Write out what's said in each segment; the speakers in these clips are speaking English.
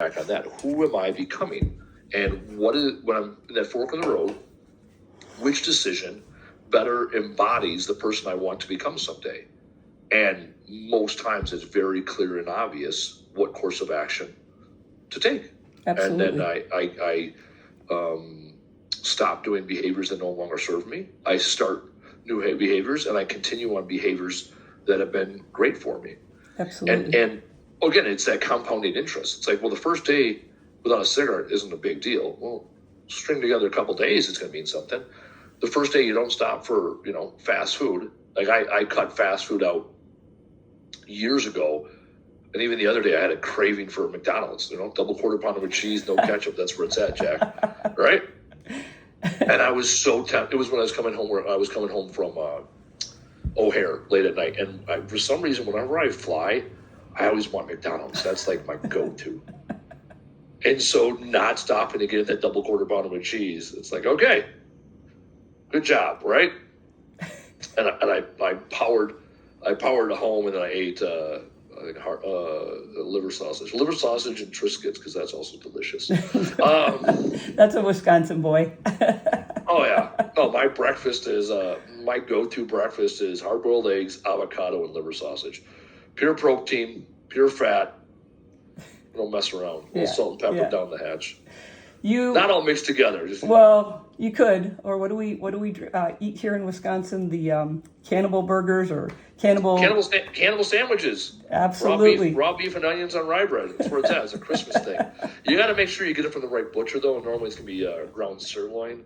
back on that. Who am I becoming? And what is, when I'm in that fork in the road, which decision better embodies the person I want to become someday? And most times it's very clear and obvious what course of action to take. Absolutely. And then I stop doing behaviors that no longer serve me. I start new behaviors, and I continue on behaviors that have been great for me. Absolutely. And again, it's that compounding interest. It's like, well, the first day without a cigarette isn't a big deal. Well, string together a couple of days, it's going to mean something. The first day you don't stop for, fast food. Like I cut fast food out years ago. And even the other day I had a craving for McDonald's, double quarter pounder with cheese, no ketchup. That's where it's at, Jack. Right? And I was so tempted. It was when I was coming home from O'Hare late at night. And for some reason, whenever I fly, I always want McDonald's. That's like my go-to. And so not stopping to get that double quarter pounder with cheese, it's like, okay, good job, right? And I powered home, and then I ate liver sausage and Triscuits, because that's also delicious. That's a Wisconsin boy. Oh yeah, no, my go-to breakfast is hard-boiled eggs, avocado, and liver sausage. Pure protein, pure fat. Don't mess around. A little salt and pepper down the hatch. Not all mixed together. Well, you could. Or what do we eat here in Wisconsin? The cannibal burgers or cannibal sandwiches. Absolutely. Raw beef and onions on rye bread. That's where it's at. It's a Christmas thing. You got to make sure you get it from the right butcher, though. Normally it's going to be ground sirloin.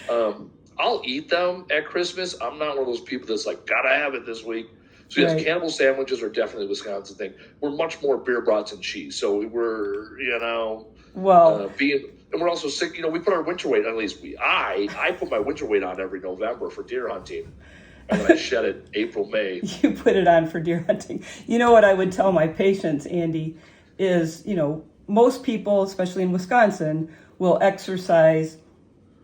I'll eat them at Christmas. I'm not one of those people that's like, gotta have it this week. So yes, right. Cannibal sandwiches are definitely a Wisconsin thing. We're much more beer brats and cheese. So we're, and we're also sick. We put our winter weight on. At least I put my winter weight on every November for deer hunting, and then I shed it April, May. You put it on for deer hunting. You know what I would tell my patients, Andy, is most people, especially in Wisconsin, will exercise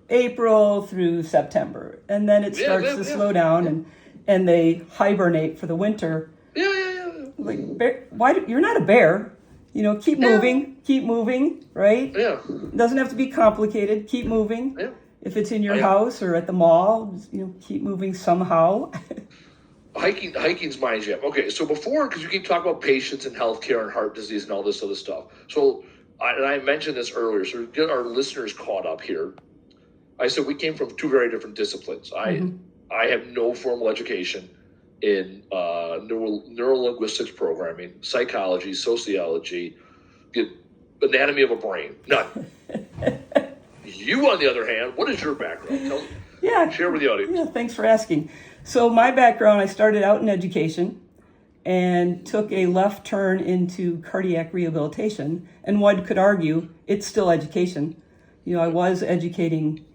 April through September, and then it starts to slow down, and they hibernate for the winter. Yeah. Like, why? You're not a bear. Keep moving, right? Yeah. It doesn't have to be complicated. Keep moving. Yeah. If it's in your house or at the mall, keep moving somehow. Hiking's my jam. Okay, so before, because you keep talking about patients and healthcare and heart disease and all this other stuff. So, I mentioned this earlier, so to get our listeners caught up here, I said we came from two very different disciplines. I have no formal education in neurolinguistics programming, psychology, sociology, the anatomy of a brain. None. You, on the other hand, what is your background? Share with the audience. Yeah, thanks for asking. So my background, I started out in education and took a left turn into cardiac rehabilitation. And one could argue it's still education. I was educating,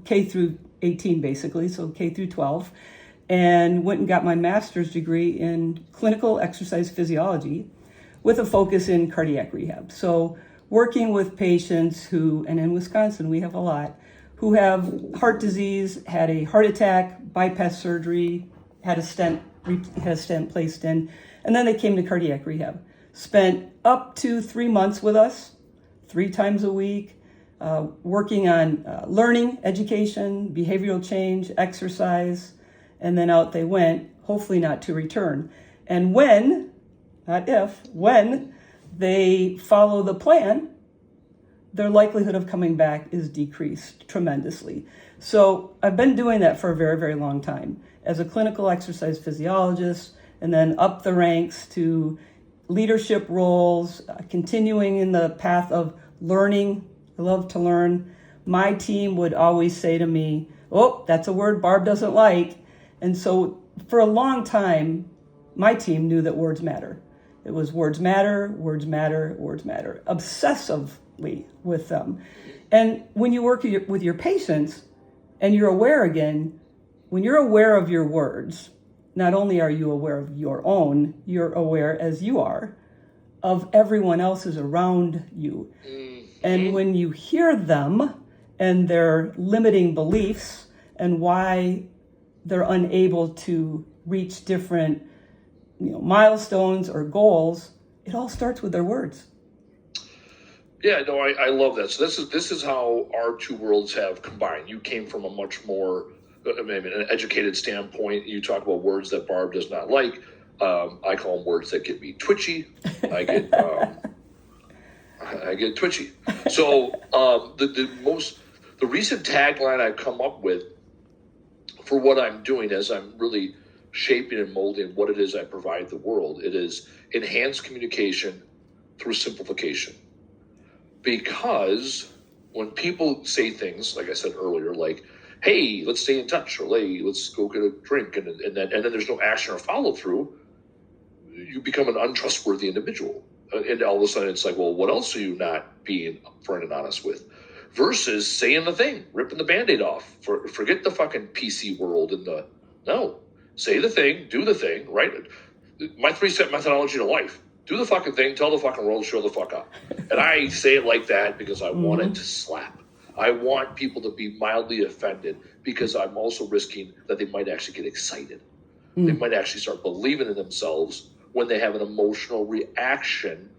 K through 18 basically, so K through 12. And went and got my master's degree in clinical exercise physiology with a focus in cardiac rehab. So working with patients who, and in Wisconsin we have a lot, who have heart disease, had a heart attack, bypass surgery, had a stent placed in, and then they came to cardiac rehab. Spent up to 3 months with us, 3 times a week, working on learning, education, behavioral change, exercise, and then out they went, hopefully not to return. And when, not if, when they follow the plan, their likelihood of coming back is decreased tremendously. So I've been doing that for a very, very long time as a clinical exercise physiologist, and then up the ranks to leadership roles, continuing in the path of learning. I love to learn. My team would always say to me, oh, that's a word Barb doesn't like. And so for a long time, my team knew that words matter. It was words matter, words matter, words matter, obsessively with them. And when you work with your patients and you're aware again, when you're aware of your words, not only are you aware of your own, you're aware as you are of everyone else's around you. And when you hear them and their limiting beliefs and why they're unable to reach different milestones or goals, it all starts with their words. Yeah, no, I love that. So this is how our two worlds have combined. You came from a much more, maybe an educated standpoint. You talk about words that Barb does not like. I call them words that get me twitchy. I get I get twitchy. So the recent tagline I've come up with for what I'm doing as I'm really shaping and molding what it is I provide the world, it is enhanced communication through simplification. Because when people say things, like I said earlier, like, hey, let's stay in touch, or hey, let's go get a drink, and then there's no action or follow through, you become an untrustworthy individual. And all of a sudden it's like, well, what else are you not being upfront and honest with? Versus saying the thing, ripping the Band-Aid off. Forget the fucking PC world and no. Say the thing, do the thing, right? My 3-step methodology to life. Do the fucking thing, tell the fucking world, show the fuck up. And I say it like that because I want it to slap. I want people to be mildly offended because I'm also risking that they might actually get excited. They might actually start believing in themselves when they have an emotional reaction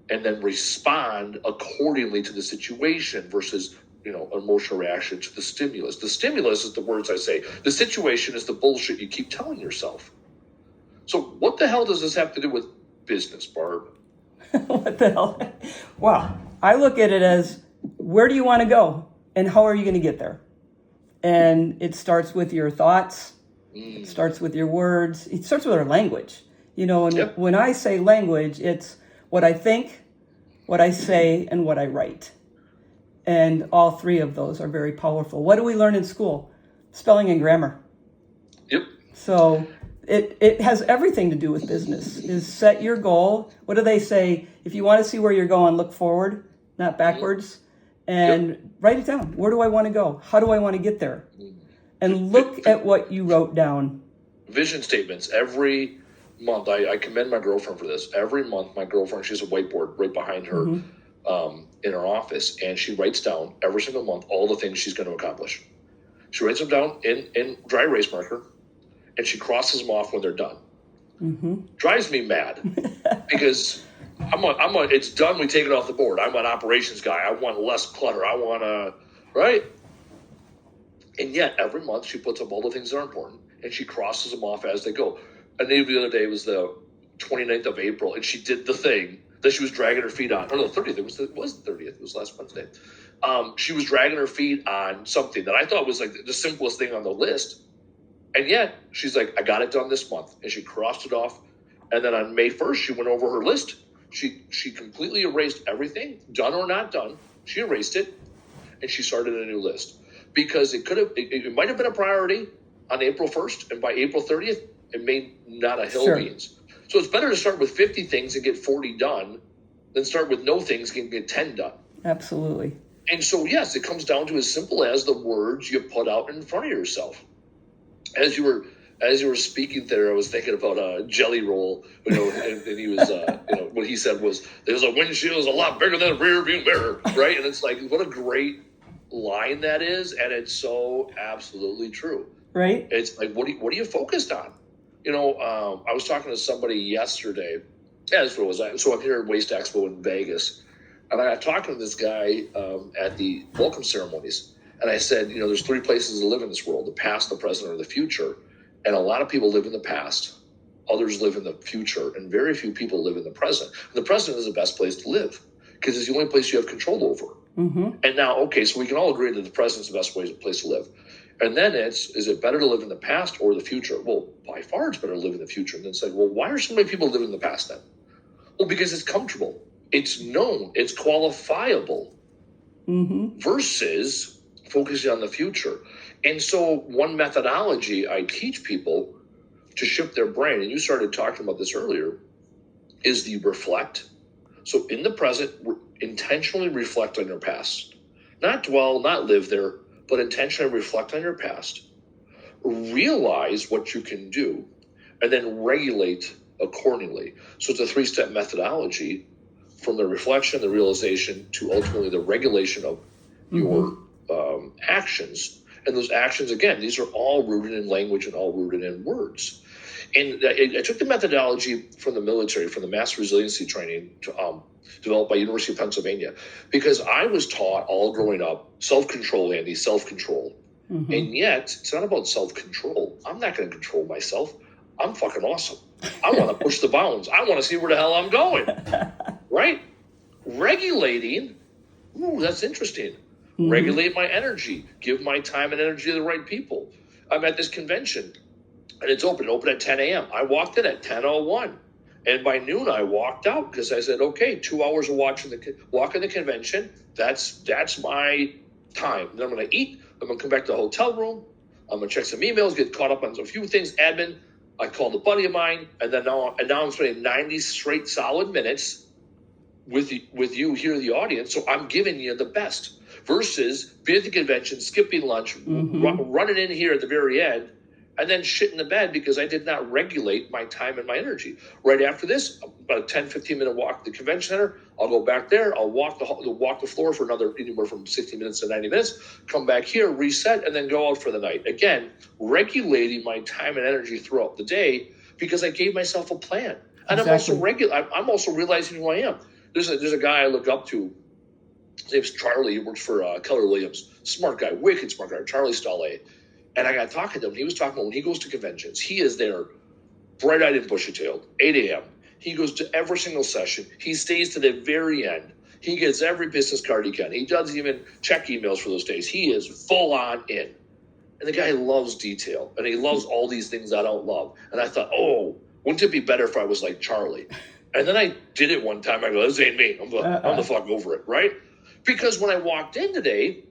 and then respond accordingly to the situation versus, an emotional reaction to the stimulus. The stimulus is the words I say. The situation is the bullshit you keep telling yourself. So what the hell does this have to do with business, Barb? What the hell? Wow. I look at it as, where do you want to go and how are you going to get there? And it starts with your thoughts. It starts with your words. It starts with our language. And when I say language, it's what I think, what I say, and what I write. And all three of those are very powerful. What do we learn in school? Spelling and grammar. Yep. So it has everything to do with business. Is set your goal. What do they say? If you want to see where you're going, look forward, not backwards. And write it down. Where do I want to go? How do I want to get there? And look at what you wrote down. Vision statements. Every month, I commend my girlfriend for this. Every month, my girlfriend, she has a whiteboard right behind her in her office, and she writes down every single month all the things she's going to accomplish. She writes them down in dry erase marker, and she crosses them off when they're done. Drives me mad because it's done. We take it off the board. I'm an operations guy. I want less clutter. I want right? And yet every month she puts up all the things that are important and she crosses them off as they go. And the other day was the 29th of April, and she did the thing that she was dragging her feet on. Oh, no, 30th. It was the 30th. It was last Wednesday. She was dragging her feet on something that I thought was like the simplest thing on the list. And yet she's like, I got it done this month. And she crossed it off. And then on May 1st, she went over her list. She completely erased everything, done or not done. She erased it, and she started a new list. Because it might have been a priority on April 1st, and by April 30th, it may not a hill beans. So it's better to start with 50 things and get 40 done than start with no things and get 10 done. Absolutely. And so, yes, it comes down to as simple as the words you put out in front of yourself. As you were speaking there, I was thinking about a jelly roll, and he was, what he said was, there's a windshield is a lot bigger than a rear view mirror, right? And it's like, what a great line that is, and it's so absolutely true. Right. It's like, what are you focused on? I was talking to somebody yesterday. Yeah, that's what it was. So I'm here at Waste Expo in Vegas, and I got talking to this guy at the welcome ceremonies. And I said, there's three places to live in this world: the past, the present, or the future. And a lot of people live in the past. Others live in the future, and very few people live in the present. And the present is the best place to live because it's the only place you have control over. And now, okay, so we can all agree that the present is the best place to live. And then is it better to live in the past or the future? Well, by far it's better to live in the future. And then say, well, why are so many people living in the past then? Well, because it's comfortable. It's known. It's qualifiable. Versus focusing on the future. And so one methodology I teach people to shift their brain, and you started talking about this earlier, is the reflect. So in the present, intentionally reflect on your past. Not dwell, not live there, but intentionally reflect on your past. Realize what you can do, and then regulate accordingly. So it's a 3-step methodology from the reflection, the realization, to ultimately the regulation of your actions. And those actions, again, these are all rooted in language and all rooted in words. And I took the methodology from the military, from the mass resiliency training, developed by University of Pennsylvania, because I was taught all growing up, self-control, Andy, self-control. And yet, it's not about self-control. I'm not going to control myself. I'm fucking awesome. I want to push the bounds. I want to see where the hell I'm going. Right? Regulating, ooh, that's interesting. Regulate my energy. Give my time and energy to the right people. I'm at this convention, and it's open at 10 a.m. I walked in at 10:01. And by noon, I walked out because I said, okay, 2 hours of walking the convention, that's my time. Then I'm going to eat. I'm going to come back to the hotel room. I'm going to check some emails, get caught up on a few things, admin. I called a buddy of mine, and now I'm spending 90 straight solid minutes with you here, the audience. So I'm giving you the best versus being at the convention, skipping lunch, running in here at the very end, and then shit in the bed because I did not regulate my time and my energy. Right after this, about a 10, 15-minute walk to the convention center. I'll go back there. I'll walk the floor for anywhere from 60 minutes to 90 minutes, come back here, reset, and then go out for the night. Again, regulating my time and energy throughout the day because I gave myself a plan. And exactly. I'm also realizing who I am. There's a guy I look up to. His name's Charlie. He works for Keller Williams. Smart guy, wicked smart guy, Charlie Stahle. And I got talking to him. He was talking about when he goes to conventions, he is there, bright-eyed and bushy-tailed, 8 a.m. He goes to every single session. He stays to the very end. He gets every business card he can. He doesn't even check emails for those days. He is full on in. And the guy loves detail, and he loves all these things I don't love. And I thought, oh, wouldn't it be better if I was like Charlie? And then I did it one time. I go, this ain't me. I'm the fuck over it, right? Because when I walked in today,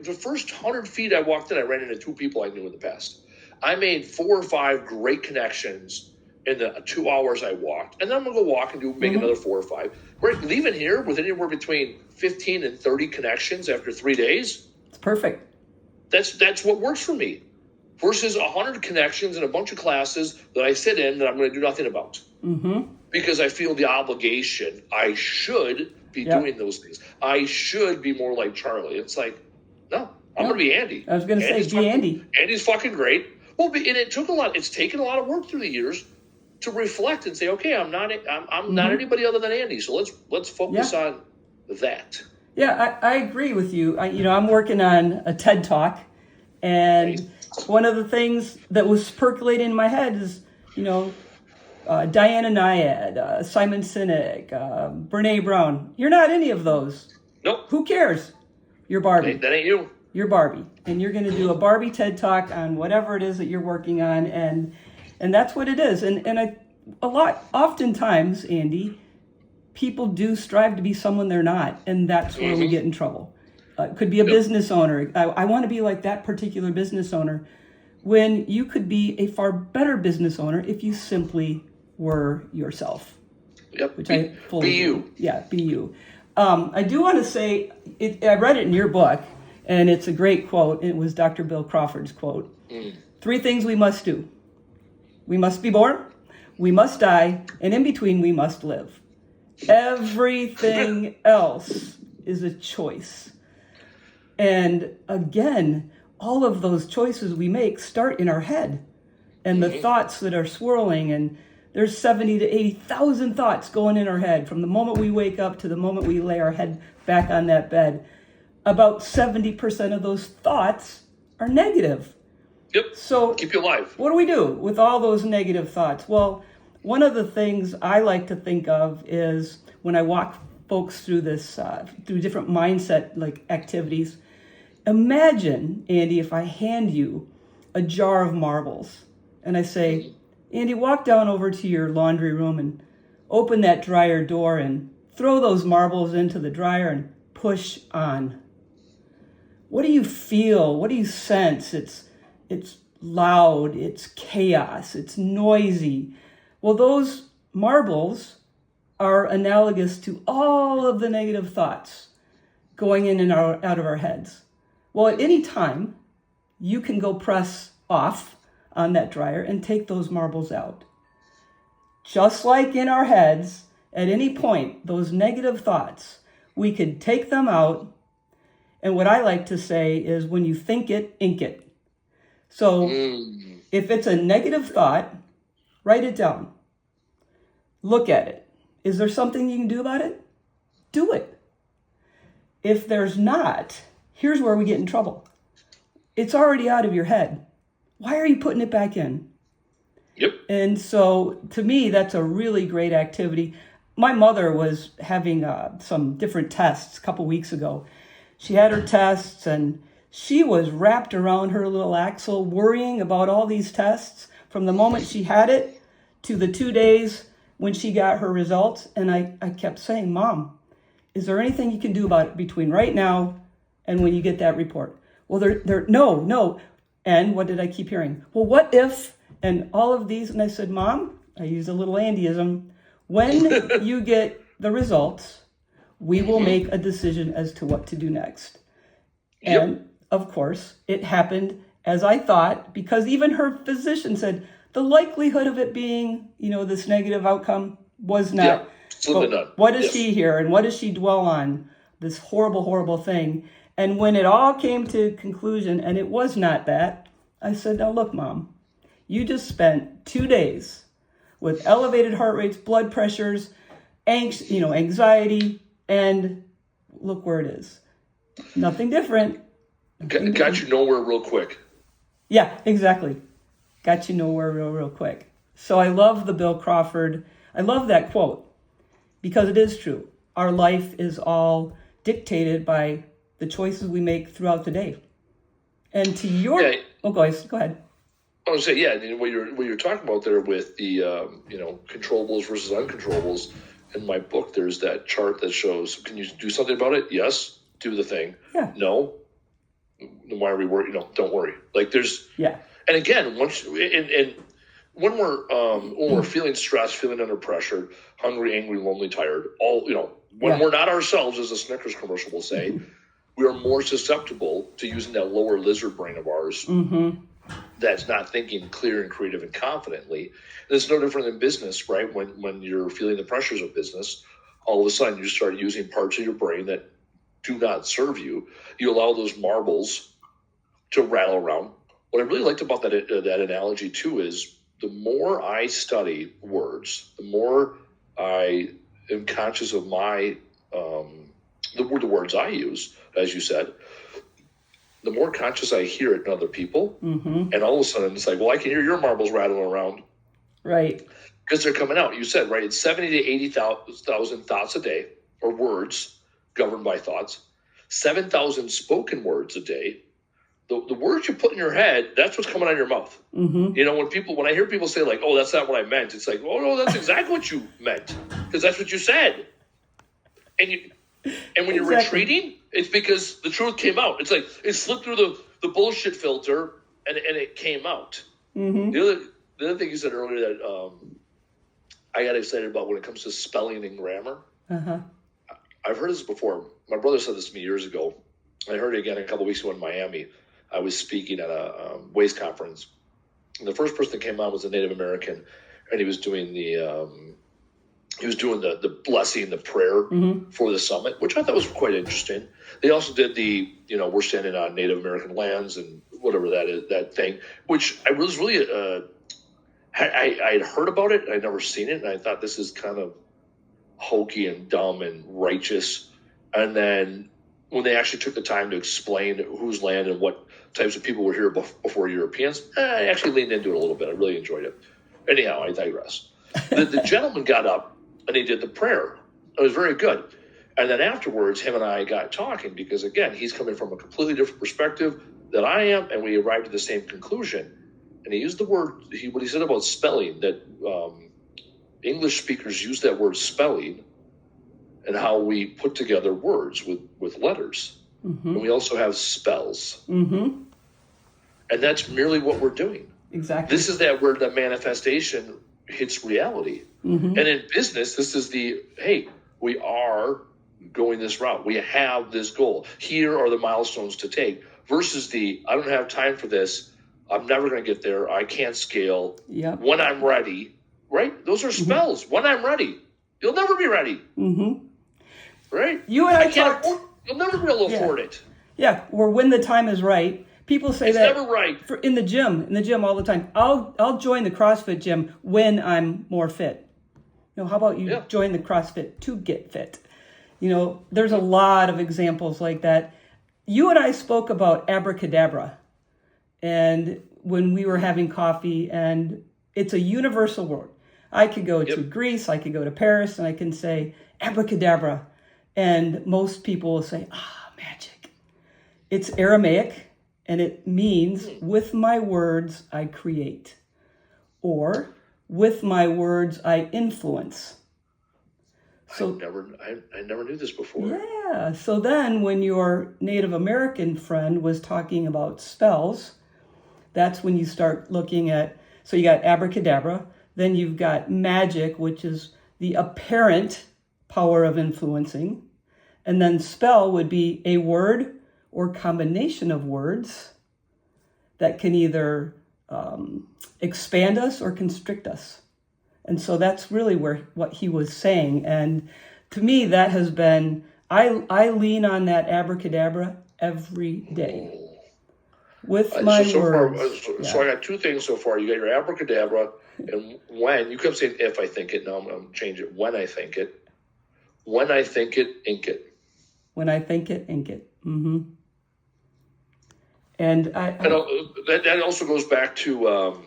the first 100 feet I walked in, I ran into 2 people I knew in the past. I made 4 or 5 great connections in the 2 hours I walked. And then I'm going to go walk and make another 4 or 5. We're leaving here with anywhere between 15 and 30 connections after 3 days. It's perfect. That's what works for me. Versus 100 connections and a bunch of classes that I sit in that I'm going to do nothing about. Because I feel the obligation. I should be doing those things. I should be more like Charlie. It's like, no, I'm going to be Andy. I was going to say, be Andy. Andy's fucking great. Well, and it's taken a lot of work through the years to reflect and say, okay, I'm not anybody other than Andy. So let's focus on that. Yeah, I agree with you. I'm working on a TED Talk, and one of the things that was percolating in my head is, Diana Nyad, Simon Sinek, Brene Brown. You're not any of those. Nope. Who cares? You're Barbie. That ain't you. You're Barbie, and you're going to do a Barbie TED Talk on whatever it is that you're working on, and that's what it is. And oftentimes, Andy, people do strive to be someone they're not, and that's where we get in trouble. It could be a business owner. I want to be like that particular business owner, when you could be a far better business owner if you simply were yourself. Yep. Which I fully be you. Yeah, be you. I do want to say, I read it in your book, and it's a great quote. It was Dr. Bill Crawford's quote. 3 things we must do. We must be born, we must die, and in between we must live. Everything else is a choice. And again, all of those choices we make start in our head. And the thoughts that are swirling, and there's 70 to 80,000 thoughts going in our head from the moment we wake up to the moment we lay our head back on that bed. About 70% of those thoughts are negative. Yep. So keep you alive. What do we do with all those negative thoughts? Well, one of the things I like to think of is when I walk folks through this, through different mindset activities. Imagine, Andy, if I hand you a jar of marbles and I say, Andy, walk down over to your laundry room and open that dryer door and throw those marbles into the dryer and push on. What do you feel? What do you sense? It's loud, it's chaos, it's noisy. Well, those marbles are analogous to all of the negative thoughts going in and out of our heads. Well, at any time, you can go press off on that dryer and take those marbles out. Just like in our heads, at any point, those negative thoughts, we could take them out. And what I like to say is, when you think it, ink it. So if it's a negative thought, write it down. Look at it. Is there something you can do about it? do it. If there's not, here's where we get in trouble. It's already out of your head. Why are you putting it back in? Yep. And so to me, that's a really great activity. My mother was having some different tests a couple weeks ago. She had her tests and she was wrapped around her little axle worrying about all these tests from the moment she had it to the 2 days when she got her results. And I kept saying, Mom, is there anything you can do about it between right now and when you get that report? Well, no. And what did I keep hearing? Well, what if, and all of these. And I said, Mom, I use a little Andyism. When you get the results, we will make a decision as to what to do next. And of course, it happened as I thought, because even her physician said the likelihood of it being, this negative outcome was not. What does she hear and what does she dwell on? This horrible, horrible thing. And when it all came to conclusion and it was not that, I said, now look, Mom, you just spent 2 days with elevated heart rates, blood pressures, anxiety, and look where it is. Nothing different. Got you nowhere real quick. Yeah, exactly. Got you nowhere real quick. So I love the Bill Crawford. I love that quote because it is true. Our life is all dictated by the choices we make throughout the day. And to your... Yeah. Oh, guys, go ahead. I would say, what you're talking about there with the, controllables versus uncontrollables. In my book, there's that chart that shows, can you do something about it? Yes. Do the thing. Yeah. No. Then why are we worried? Don't worry. Like there's... Yeah. And again, when we're feeling stressed, feeling under pressure, hungry, angry, lonely, tired, when we're not ourselves, as a Snickers commercial will say, we are more susceptible to using that lower lizard brain of ours that's not thinking clear and creative and confidently. And it's no different than business, right? When you're feeling the pressures of business, all of a sudden you start using parts of your brain that do not serve you. You allow those marbles to rattle around. What I really liked about that analogy too is the more I study words, the more I am conscious of my the words I use, as you said, the more conscious I hear it in other people. And all of a sudden it's like, well, I can hear your marbles rattling around. Right. Because they're coming out. You said, right, it's 70 to 80,000 thoughts a day, or words governed by thoughts, 7,000 spoken words a day. The words you put in your head, that's what's coming out of your mouth. When I hear people say like, oh, that's not what I meant, it's like, oh, no, that's exactly what you meant, because that's what you said. And when you're retreating, it's because the truth came out. It's like it slipped through the bullshit filter and it came out. The other thing you said earlier that I got excited about when it comes to spelling and grammar. I've heard this before. My brother said this to me years ago. I heard it again a couple weeks ago in Miami. I was speaking at a waste conference. And the first person that came on was a Native American, and he was doing the blessing, the prayer for the summit, which I thought was quite interesting. They also did the, we're standing on Native American lands and whatever that is, that thing, which I was really, I had heard about it. I'd never seen it. And I thought this is kind of hokey and dumb and righteous. And then when they actually took the time to explain whose land and what types of people were here before Europeans, I actually leaned into it a little bit. I really enjoyed it. Anyhow, I digress. The gentleman got up and he did the prayer. It was very good. And then afterwards, him and I got talking because, again, he's coming from a completely different perspective than I am, and we arrived at the same conclusion. And he used the word, what he said about spelling, that English speakers use that word spelling and how we put together words with letters. And we also have spells. And that's merely what we're doing. Exactly. This is that where the manifestation hits reality. And in business, this is hey, we are going this route. We have this goal. Here are the milestones to take versus I don't have time for this. I'm never going to get there. I can't scale. When I'm ready, right? Those are spells. When I'm ready. You'll never be ready. Right? You and I talked. You'll never be able to afford it. Yeah, or when the time is right. People say it's that never right. In the gym all the time. I'll join the CrossFit gym when I'm more fit. How about you join the CrossFit to get fit? There's a lot of examples like that. You and I spoke about abracadabra, and when we were having coffee, and it's a universal word. I could go to Greece, I could go to Paris, and I can say abracadabra, and most people will say, magic. It's Aramaic, and it means, with my words, I create. Or, with my words, I influence. So I never knew this before. Yeah. So then when your Native American friend was talking about spells, that's when you start looking at, so you got abracadabra, then you've got magic, which is the apparent power of influencing. And then spell would be a word or combination of words that can either expand us or constrict us. And so that's really what he was saying. And to me, that has been, I lean on that abracadabra every day with my words. So I got two things so far. You got your abracadabra, and when, you kept saying if I think it, now I'm going to change it. When I think it. When I think it, ink it. When I think it, ink it. Mm-hmm. And that also goes back to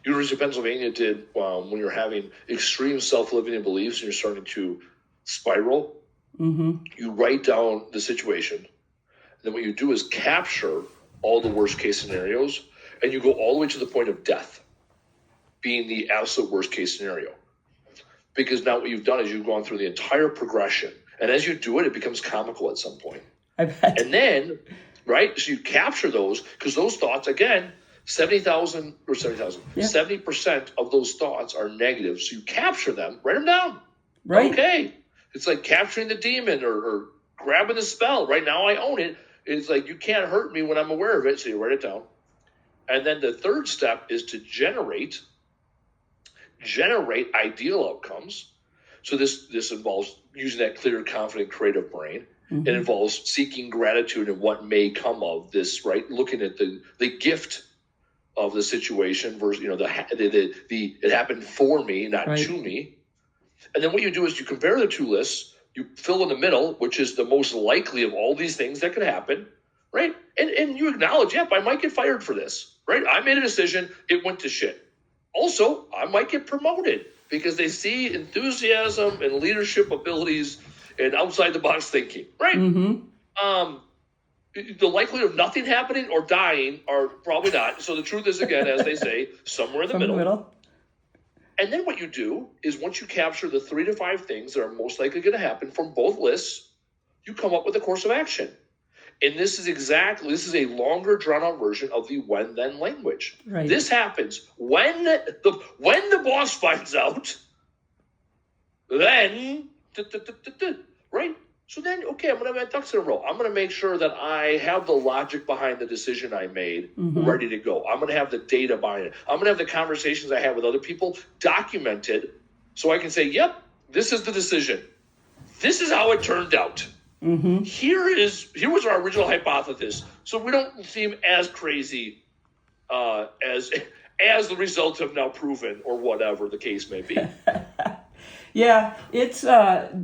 University of Pennsylvania did when you're having extreme self-limiting beliefs and you're starting to spiral. Mm-hmm. You write down the situation. And then what you do is capture all the worst case scenarios, and you go all the way to the point of death being the absolute worst case scenario. Because now what you've done is you've gone through the entire progression. And as you do it, it becomes comical at some point. I bet. And then, right, so you capture those, because those thoughts, again, 70% of those thoughts are negative. So you capture them, write them down. Right. Okay. It's like capturing the demon or grabbing the spell. Right now I own it. It's like, you can't hurt me when I'm aware of it. So you write it down. And then the third step is to generate ideal outcomes. So this involves using that clear, confident, creative brain. Mm-hmm. It involves seeking gratitude and what may come of this, right? Looking at the gift of the situation versus, it happened for me, not to me. And then what you do is you compare the two lists, you fill in the middle, which is the most likely of all these things that could happen, right? And you acknowledge, yep, I might get fired for this, right? I made a decision, it went to shit. Also, I might get promoted because they see enthusiasm and leadership abilities and outside the box thinking, right? Mm-hmm. The likelihood of nothing happening or dying are probably not. So the truth is, again, as they say, somewhere in the middle. And then what you do is once you capture the 3 to 5 things that are most likely going to happen from both lists, you come up with a course of action. And this is a longer drawn out version of the when then language. Right. This happens when the boss finds out, then, right? So then, okay, I'm going to have ducks in a row. I'm going to make sure that I have the logic behind the decision I made ready to go. I'm going to have the data behind it. I'm going to have the conversations I had with other people documented so I can say, yep, this is the decision. This is how it turned out. Mm-hmm. Here was our original hypothesis. So we don't seem as crazy as the results have now proven, or whatever the case may be. Yeah, it's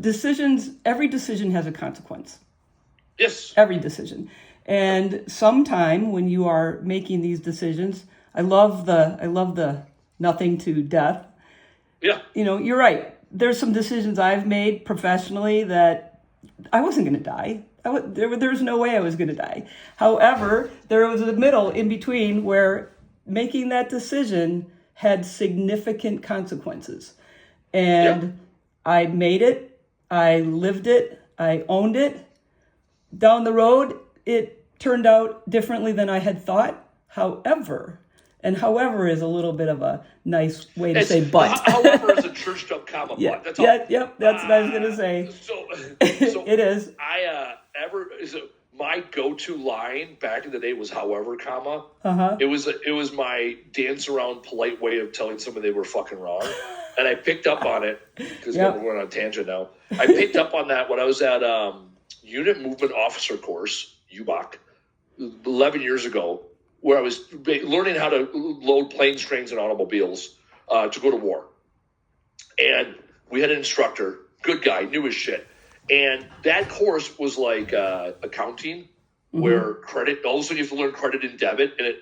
decisions. Every decision has a consequence. Yes. Every decision. And sometime when you are making these decisions, I love the nothing to death. Yeah. You're right. There's some decisions I've made professionally that I wasn't going to die. There was no way I was going to die. However, there was a middle in between where making that decision had significant consequences. And I made it, I lived it, I owned it. Down the road, it turned out differently than I had thought. However is a little bit of a nice way to say but. However is a churched up comma but. That's all. Yep, that's what I was going to say. So it is. My go-to line back in the day was however, comma. Uh-huh. It was my dance around polite way of telling somebody they were fucking wrong. And I picked up on it because we're going on a tangent now. I picked up on that when I was at Unit Movement Officer course, UBOC, 11 years ago, where I was learning how to load planes, trains, and automobiles to go to war. And we had an instructor, good guy, knew his shit. And that course was like accounting, where credit, all of a sudden you have to learn credit and debit, and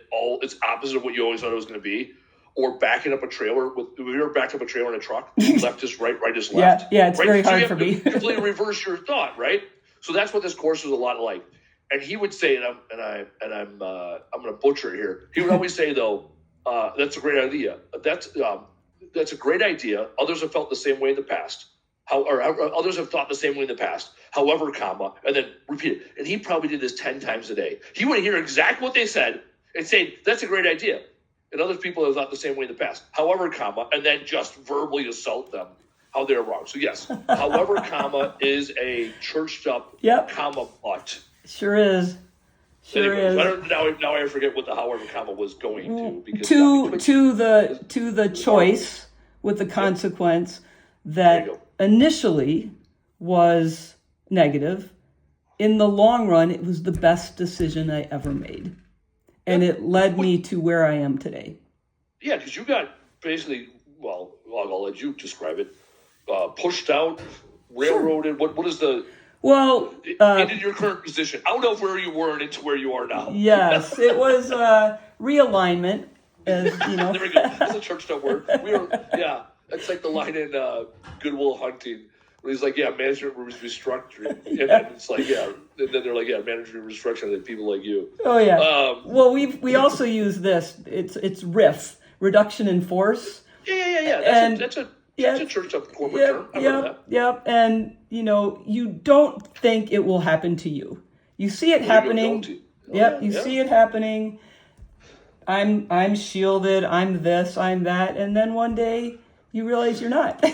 it's opposite of what you always thought it was going to be. Or backing up a trailer if you ever backed up a trailer in a truck, left is right, right is left. Yeah, it's right? very So hard you for have me. to completely reverse your thought, right? So that's what this course was a lot like. And he would say, I'm going to butcher it here. He would always say though, that's a great idea. That's a great idea. Others have felt the same way in the past. Or others have thought the same way in the past. However, comma, and then repeat it. And he probably did this 10 times a day. He would hear exactly what they said and say, that's a great idea. And other people have thought the same way in the past. However, comma, and then just verbally assault them how they're wrong. So yes, however, comma is a churched up comma but. Sure is. Sure is. Now I forget what the however comma was going to. Because to the choice with the consequence that initially was negative. In the long run, it was the best decision I ever made. And it led me to where I am today. Yeah, because you got basically, well, I'll let you describe it, pushed out, railroaded. Sure. What is the... Well... into your current position, out of where you were and into where you are now. Yes, it was realignment. As, you know. There we go. That's a churched up word. It's like the line in Good Will Hunting. When he's like, management restructuring. And then it's like, and then they're like, management restructuring, and people like you. Oh, yeah. Well, we also use this. It's RIF, reduction in force. Yeah. That's a church up corporate term. I remember that. Yep. And, you don't think it will happen to you. You see it happening. You see it happening. I'm shielded. I'm this, I'm that. And then one day you realize you're not.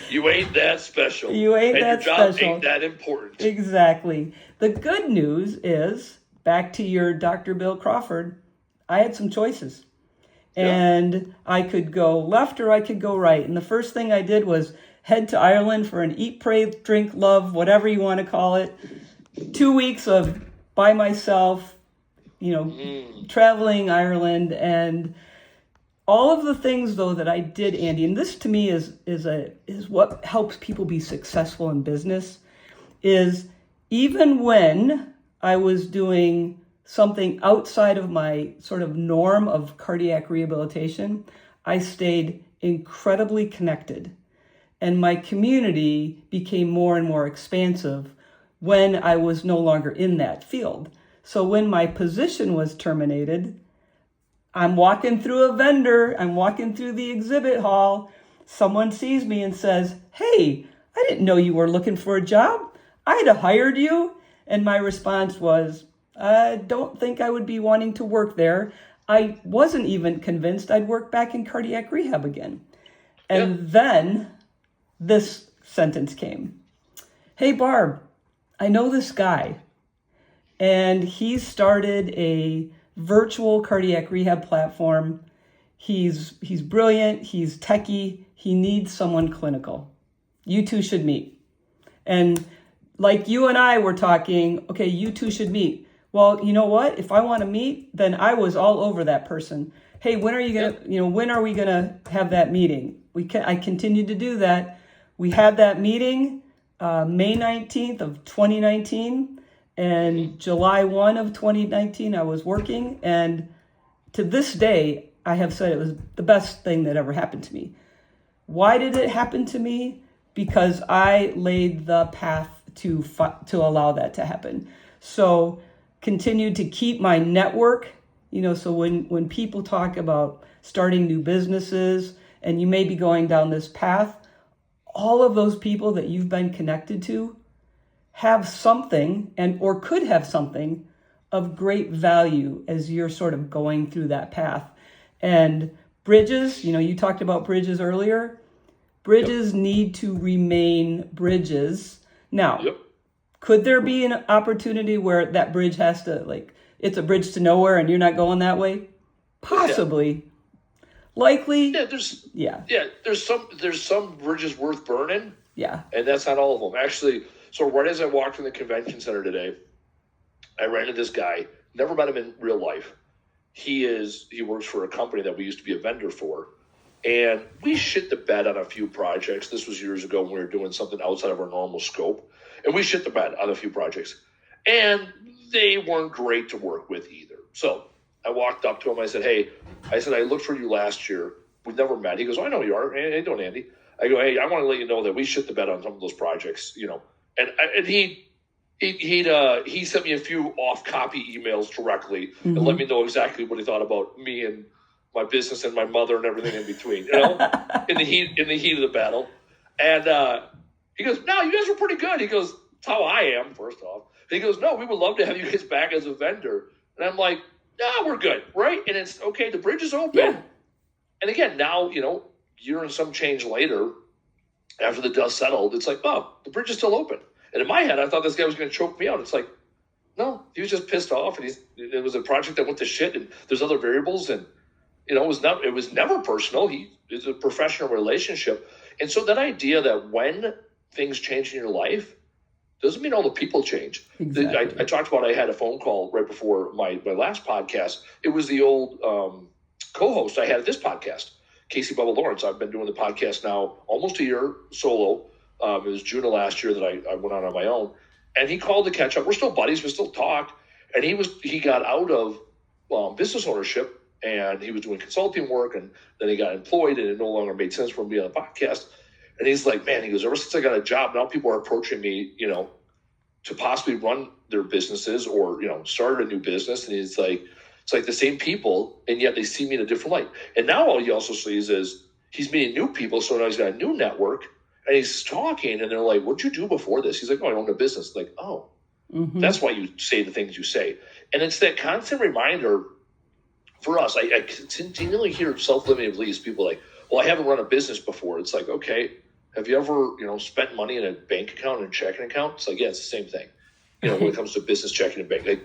You ain't that special. And your job ain't that important. Exactly. The good news is, back to your Dr. Bill Crawford, I had some choices. And I could go left or I could go right. And the first thing I did was head to Ireland for an eat, pray, drink, love, whatever you want to call it. 2 weeks of by myself, traveling Ireland, and all of the things though that I did, Andy, and this to me is what helps people be successful in business, is even when I was doing something outside of my sort of norm of cardiac rehabilitation, I stayed incredibly connected. And my community became more and more expansive when I was no longer in that field. So when my position was terminated, I'm walking through a vendor, I'm walking through the exhibit hall, someone sees me and says, "Hey, I didn't know you were looking for a job. I'd have hired you." And my response was, I don't think I would be wanting to work there. I wasn't even convinced I'd work back in cardiac rehab again. And then this sentence came. "Hey, Barb, I know this guy, and he started a virtual cardiac rehab platform. He's brilliant, he's techie, he needs someone clinical. You two should meet." And like you and I were talking, okay, you two should meet. Well, you know what? If I want to meet, then I was all over that person. Hey, when are you gonna, when are we gonna have that meeting? I continued to do that. We had that meeting May 19th of 2019, and July 1 of 2019, I was working. And to this day, I have said it was the best thing that ever happened to me. Why did it happen to me? Because I laid the path to allow that to happen. So continued to keep my network, so when people talk about starting new businesses and you may be going down this path, all of those people that you've been connected to have something or could have something of great value as you're sort of going through that path. And bridges, you talked about bridges earlier. Bridges need to remain bridges. Now, could there be an opportunity where that bridge has to, it's a bridge to nowhere and you're not going that way? Possibly. Likely. There's some bridges worth burning. Yeah. And that's not all of them. Actually, so right as I walked from the convention center today, I ran into this guy. Never met him in real life. He works for a company that we used to be a vendor for. And we shit the bed on a few projects. This was years ago when we were doing something outside of our normal scope. And we shit the bed on a few projects. And they weren't great to work with either. So I walked up to him. I said, hey, I looked for you last year. We've never met. He goes, oh, I know you are. Hey, how you doing, Andy? I go, hey, I want to let you know that we shit the bed on some of those projects, And he sent me a few off-copy emails directly and let me know exactly what he thought about me and my business and my mother and everything in between, in the heat of the battle. And he goes, no, you guys were pretty good. He goes, that's how I am, first off. He goes, no, we would love to have you guys back as a vendor. And I'm like, nah, we're good, right? And it's okay, the bridge is open. Yeah. And again, now, year and some change later, after the dust settled, it's like, oh, the bridge is still open. And in my head, I thought this guy was going to choke me out. It's like, no, he was just pissed off, and it was a project that went to shit, and there's other variables, and it was never personal. It's a professional relationship, and so that idea that when things change in your life doesn't mean all the people change. Exactly. I talked about I had a phone call right before my last podcast. It was the old co-host I had at this podcast, Casey Bubba Lawrence. I've been doing the podcast now almost a year solo. It was June of last year that I went on my own, and he called to catch up. We're still buddies. We still talk. And he got out of business ownership, and he was doing consulting work, and then he got employed, and it no longer made sense for him to be on the podcast. And he's like, man, he goes, ever since I got a job, now people are approaching me, to possibly run their businesses or, start a new business. And he's like, it's like the same people, and yet they see me in a different light. And now all he also sees is he's meeting new people, so now he's got a new network, and he's talking, and they're like, what'd you do before this? He's like, oh, I owned a business. Like, oh, that's why you say the things you say. And it's that constant reminder for us. I continually hear self-limiting beliefs. People like, well, I haven't run a business before. It's like, okay, have you ever, spent money in a bank account and a checking account? It's like, yeah, it's the same thing. When it comes to business checking and bank,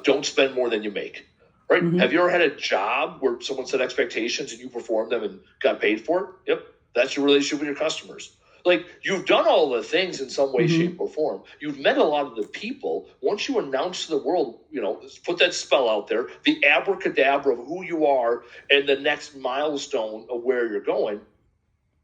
don't spend more than you make. Right? Have you ever had a job where someone set expectations and you performed them and got paid for it? Yep. That's your relationship with your customers. Like, you've done all the things in some way, shape, or form. You've met a lot of the people. Once you announce to the world, put that spell out there, the abracadabra of who you are and the next milestone of where you're going,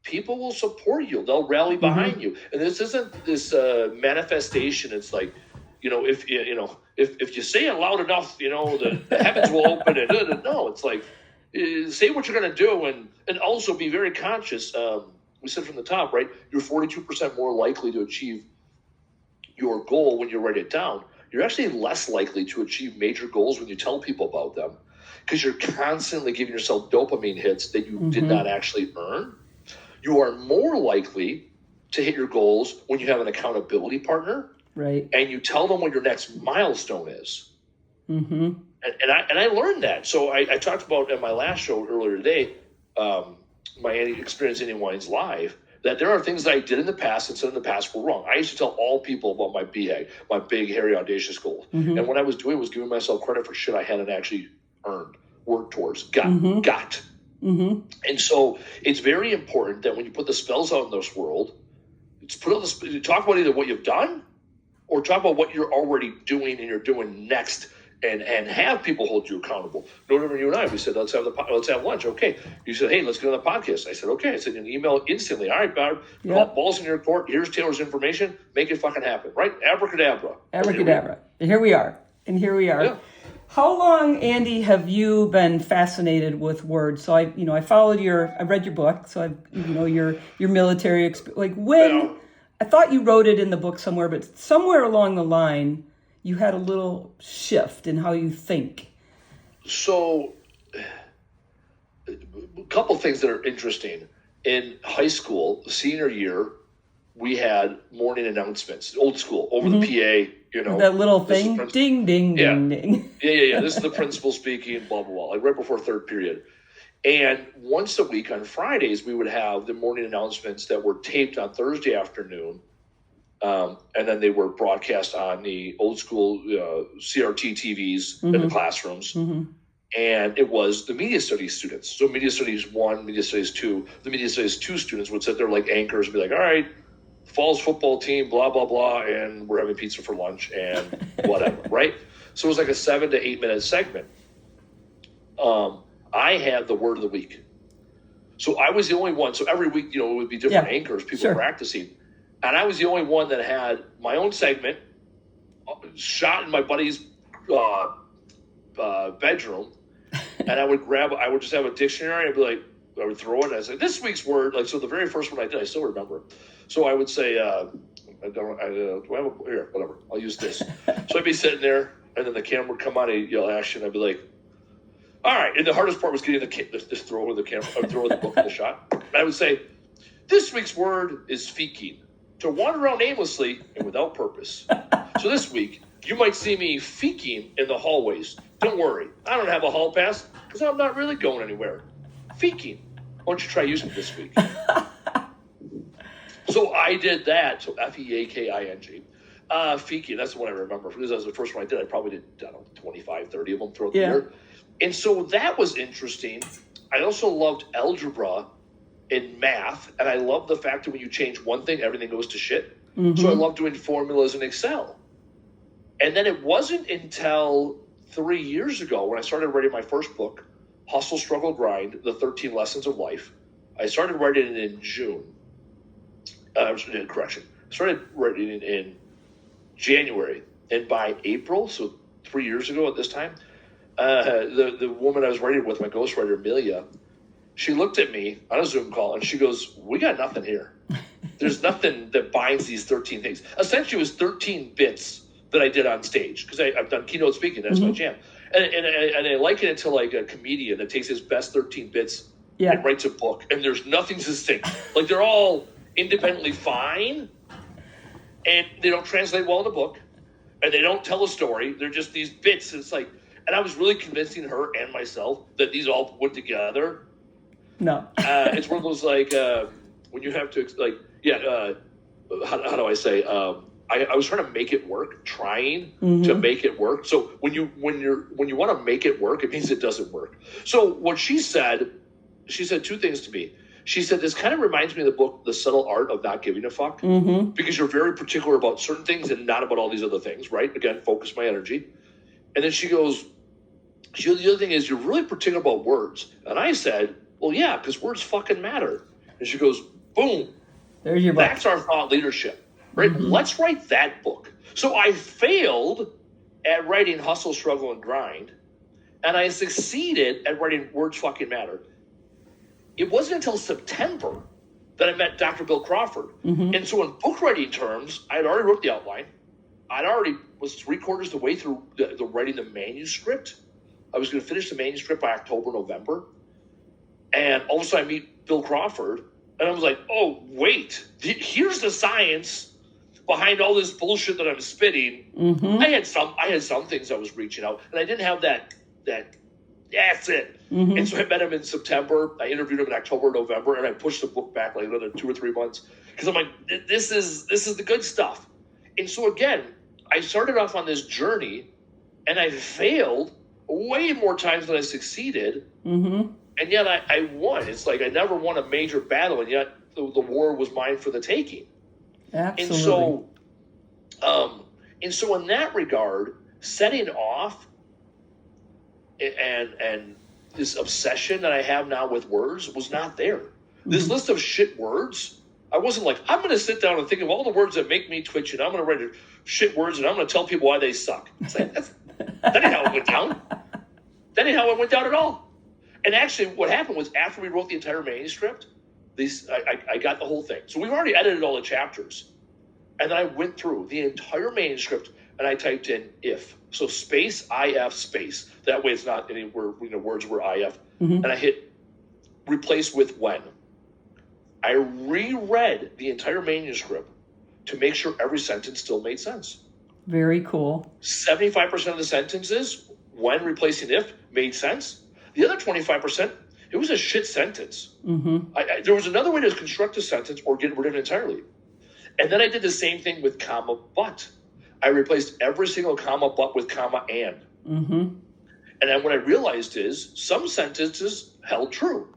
people will support you. They'll rally behind you. And this isn't this manifestation. It's like, if you say it loud enough, the heavens will open. And no, it's like, say what you're going to do, and also be very conscious. We said from the top, right? You're 42% more likely to achieve your goal when you write it down. You're actually less likely to achieve major goals when you tell people about them, because you're constantly giving yourself dopamine hits that you did not actually earn. You are more likely to hit your goals when you have an accountability partner, right? And you tell them what your next milestone is. And I learned that. So I talked about in my last show earlier today, my experience Andy Weins Live, that there are things that I did in the past and said in the past were wrong. I used to tell all people about my BHAG, my big, hairy, audacious goals. And what I was doing was giving myself credit for shit I hadn't actually earned, worked towards, got. And so it's very important that when you put the spells out in this world, talk about either what you've done or talk about what you're already doing and you're doing next. And have people hold you accountable. Remember, you and I, we said, let's have lunch. Okay. You said, hey, let's get on the podcast. I said, okay. I sent you an email instantly. All right, Barb, balls in your court. Here's Taylor's information. Make it fucking happen, right? Abracadabra. Abracadabra. And here we are. Yeah. How long, Andy, have you been fascinated with words? So I read your book. So your military experience. Like when, I thought you wrote it in the book somewhere, but somewhere along the line, you had a little shift in how you think. So, a couple things that are interesting. In high school, senior year, we had morning announcements, old school, over the PA, That little thing, ding, ding, ding, ding. Yeah. This is the principal speaking, blah, blah, blah, like right before third period. And once a week on Fridays, we would have the morning announcements that were taped on Thursday afternoon. And then they were broadcast on the old school CRT TVs in the classrooms. And it was the media studies students. So media studies 1, media studies 2. The media studies 2 students would sit there like anchors and be like, all right, Falls football team, blah, blah, blah, and we're having pizza for lunch and whatever, right? So it was like a 7 to 8 minute segment. I had the word of the week. So I was the only one. So every week, it would be different anchors, people practicing. And I was the only one that had my own segment shot in my buddy's bedroom. And I would just have a dictionary. I would throw it. And I'd say, this week's word. Like, so the very first one I did, I still remember. So I would say, whatever. I'll use this. So I'd be sitting there, and then the camera would come on, and yell action. I'd be like, all right. And the hardest part was getting this throw of the camera, throw the book in the shot. And I would say, this week's word is feeking, to wander around aimlessly and without purpose. So this week, you might see me feeking in the hallways. Don't worry, I don't have a hall pass because I'm not really going anywhere. Feeking. Why don't you try using it this week? So I did that. So F-E-A-K-I-N-G. Feeking, that's the one I remember. Because that was the first one I did. I probably did, 25, 30 of them throughout the year. And so that was interesting. I also loved algebra and math. And I love the fact that when you change one thing, everything goes to shit. Mm-hmm. So I love doing formulas in Excel. And then it wasn't until 3 years ago when I started writing my first book, Hustle, Struggle, Grind, The 13 Lessons of Life. I started writing it in June. Started writing it in January. And by April, so 3 years ago at this time, the woman I was writing with, my ghostwriter, Amelia, she looked at me on a Zoom call and she goes, we got nothing here. There's nothing that binds these 13 things. Essentially, it was 13 bits that I did on stage because I've done keynote speaking. That's my jam. And I liken it to like a comedian that takes his best 13 bits and writes a book. And there's nothing succinct. Like they're all independently fine, and they don't translate well in the book, and they don't tell a story. They're just these bits. It's like, and I was really convincing her and myself that these all put together. No, it's one of those like when you have to like how do I say? I was trying to make it work, trying to make it work. So when you want to make it work, it means it doesn't work. So what she said two things to me. She said, this kind of reminds me of the book, The Subtle Art of Not Giving a Fuck, because you're very particular about certain things and not about all these other things, right? Again, focus my energy. And then she goes, the other thing is you're really particular about words. And I said, well, yeah, because words fucking matter. And she goes, boom. There's your book. That's our thought leadership, right? Let's write that book. So I failed at writing Hustle, Struggle, and Grind, and I succeeded at writing Words Fucking Matter. It wasn't until September that I met Dr. Bill Crawford. And so in book writing terms, I had already wrote the outline. I'd already was 3/4 the way through the writing the manuscript. I was going to finish the manuscript by October, November. And all of a sudden I meet Bill Crawford, and I was like, oh, wait, here's the science behind all this bullshit that I'm spitting. I had some things I was reaching out, and I didn't have that that's it. And so I met him in September. I interviewed him in October, November, and I pushed the book back like another 2 or 3 months because I'm like, this is the good stuff. And so again, I started off on this journey, and I failed way more times than I succeeded. And yet I won. It's like I never won a major battle, and yet the war was mine for the taking. Absolutely. And so in that regard, setting off and this obsession that I have now with words was not there. This list of shit words, I wasn't like, I'm going to sit down and think of all the words that make me twitch, and I'm going to write shit words, and I'm going to tell people why they suck. It's like, that ain't how it went down. That ain't how it went down at all. And actually, what happened was after we wrote the entire manuscript, I got the whole thing. So we've already edited all the chapters. And then I went through the entire manuscript, and I typed in if. So space, IF, space. That way it's not any words were IF. And I hit replace with when. I reread the entire manuscript to make sure every sentence still made sense. Very cool. 75% of the sentences, when replacing if, made sense. The other 25%, it was a shit sentence. There was another way to construct a sentence or get rid of it entirely. And then I did the same thing with comma but. I replaced every single comma but with comma and. And then what I realized is some sentences held true.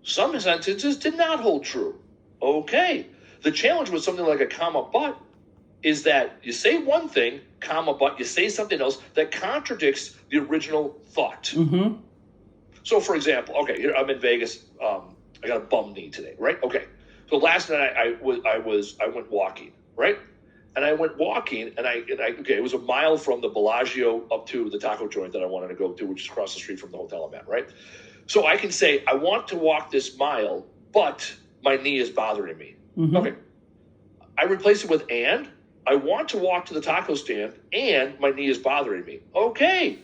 Some sentences did not hold true. Okay. The challenge with something like a comma but is that you say one thing, comma but, you say something else that contradicts the original thought. So for example, okay, here I'm in Vegas. I got a bum knee today, right? Okay. So last night I went walking, right? And I went walking, and okay, it was a mile from the Bellagio up to the taco joint that I wanted to go to, which is across the street from the hotel I'm at, right? So I can say I want to walk this mile, but my knee is bothering me. Mm-hmm. Okay. I replace it with and I want to walk to the taco stand, and my knee is bothering me. Okay.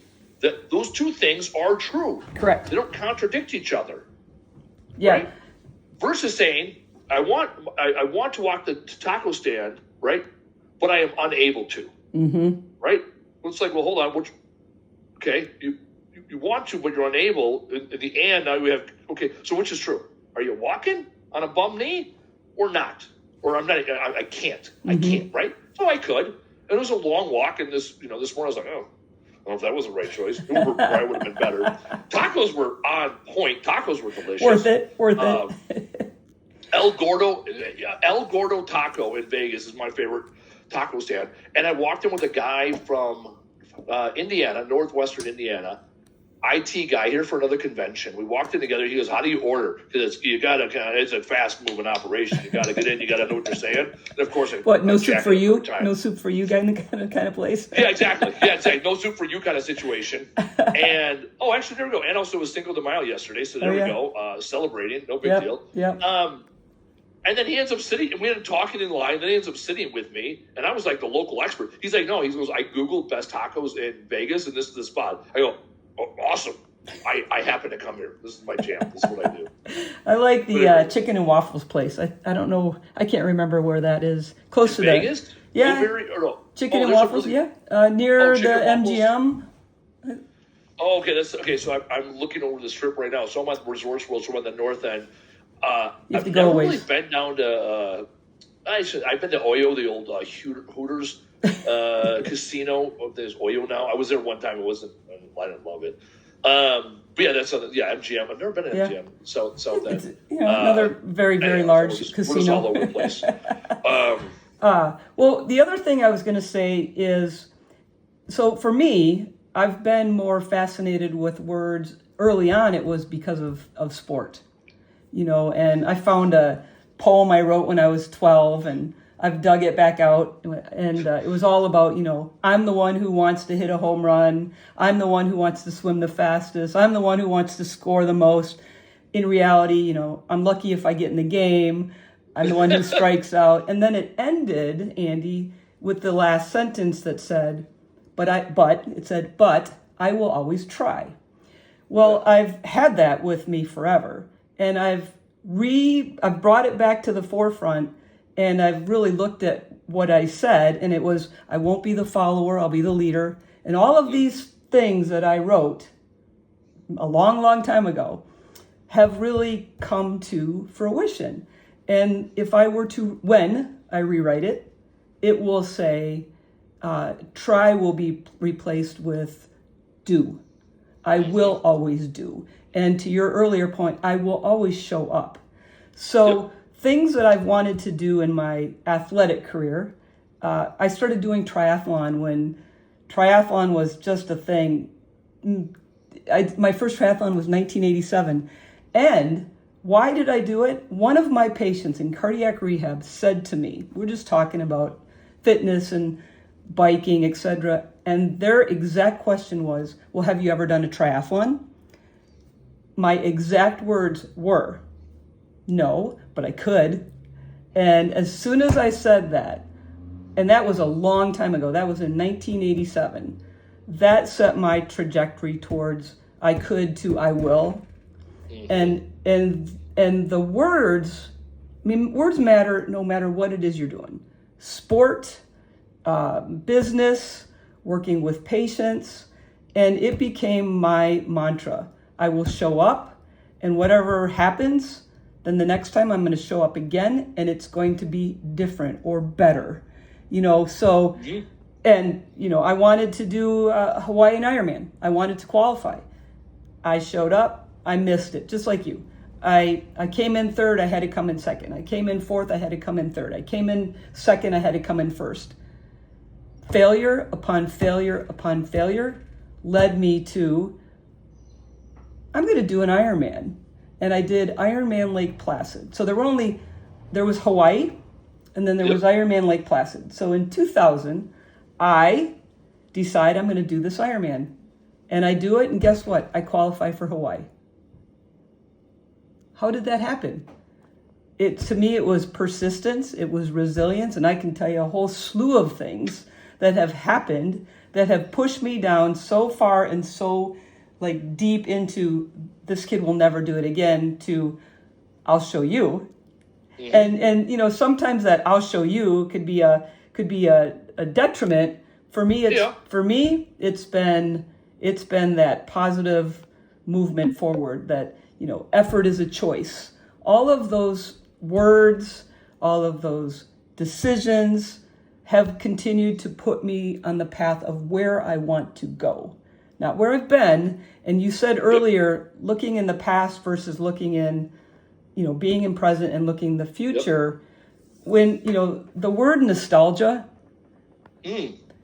Those two things are true. Correct. They don't contradict each other. Yeah. Right? Versus saying, I want to walk the taco stand, right? But I am unable to. Mm-hmm. Right? Well, it's like, well, hold on. Okay, you want to, but you're unable. In the and now we have, okay, so which is true? Are you walking on a bum knee or not? Or I can't. Mm-hmm. I can't, right? So I could. And it was a long walk, and this morning I was like, oh, I don't know if that was the right choice. Uber probably would have been better. Tacos were on point. Tacos were delicious. Worth it. El Gordo Taco in Vegas is my favorite taco stand. And I walked in with a guy from Indiana, northwestern Indiana, IT guy here for another convention. We walked in together. He goes, how do you order? Because it's a fast moving operation. You got to get in. You got to know what you're saying. And of course, no soup for you? No soup for you kind of place? Yeah, exactly. No soup for you kind of situation. And, actually, there we go. And also it was Cinco de Mayo yesterday. So there we go. Celebrating. No big deal. Yeah. And then he ends up sitting, and we ended up talking in line. Then he ends up sitting with me, and I was like the local expert. He's like, no, he goes, I Googled best tacos in Vegas, and this is the spot. I go, oh, awesome. I happen to come here. This is my jam. This is what I do. I like the chicken and waffles place. I don't know. I can't remember where that is. Close to Vegas? That. Yeah. Chicken and waffles, near the MGM. Oh, okay. That's okay. So I'm looking over the strip right now. So I'm at Resorts World, so I'm on the north end. I've never really been down to. I've been to Oyo, the old Hooters casino. There's Oyo now. I was there one time. It wasn't. I didn't love it. But yeah, that's MGM. I've never been to MGM. So it's another very large casino. We're just all over the place. Well, the other thing I was going to say is, so for me, I've been more fascinated with words. Early on, it was because of sport. And I found a poem I wrote when I was 12, and I've dug it back out, and it was all about, I'm the one who wants to hit a home run. I'm the one who wants to swim the fastest. I'm the one who wants to score the most. In reality, I'm lucky if I get in the game. I'm the one who strikes out. And then it ended, Andy, with the last sentence that said, but I will always try. Well, I've had that with me forever. And I've brought it back to the forefront, and I've really looked at what I said, and it was, I won't be the follower, I'll be the leader. And all of these things that I wrote a long, long time ago have really come to fruition. And if I were to, when I rewrite it, it will say, try will be replaced with do. I will always do. And to your earlier point, I will always show up. So things that I've wanted to do in my athletic career, I started doing triathlon when triathlon was just a thing. My first triathlon was 1987. And why did I do it? One of my patients in cardiac rehab said to me, we're just talking about fitness and biking, etc. And their exact question was, well, have you ever done a triathlon? My exact words were, no, but I could. And as soon as I said that, and that was a long time ago, that was in 1987, that set my trajectory towards I could to I will. And the words, words matter no matter what it is you're doing. Sport, business, working with patients, and it became my mantra. I will show up, and whatever happens, then the next time I'm going to show up again, and it's going to be different or better, so, and, I wanted to do a Hawaiian Ironman. I wanted to qualify. I showed up, I missed it, just like you. I came in third, I had to come in second. I came in fourth, I had to come in third. I came in second, I had to come in first. Failure upon failure upon failure led me to I'm going to do an Ironman. And I did Ironman Lake Placid. So there was Hawaii, and then there was Ironman Lake Placid. So in 2000, I decide I'm going to do this Ironman. And I do it, and guess what? I qualify for Hawaii. How did that happen? To me, it was persistence, it was resilience, and I can tell you a whole slew of things that have happened that have pushed me down so far and so like deep into this kid will never do it again to I'll show you. And you know, sometimes that I'll show you could be a detriment. For me, it's been that positive movement forward, that, you know, effort is a choice. All of those words, all of those decisions have continued to put me on the path of where I want to go, not where I've been. And you said earlier, looking in the past versus looking in, you know, being in present and looking in the future. When, you know, the word nostalgia,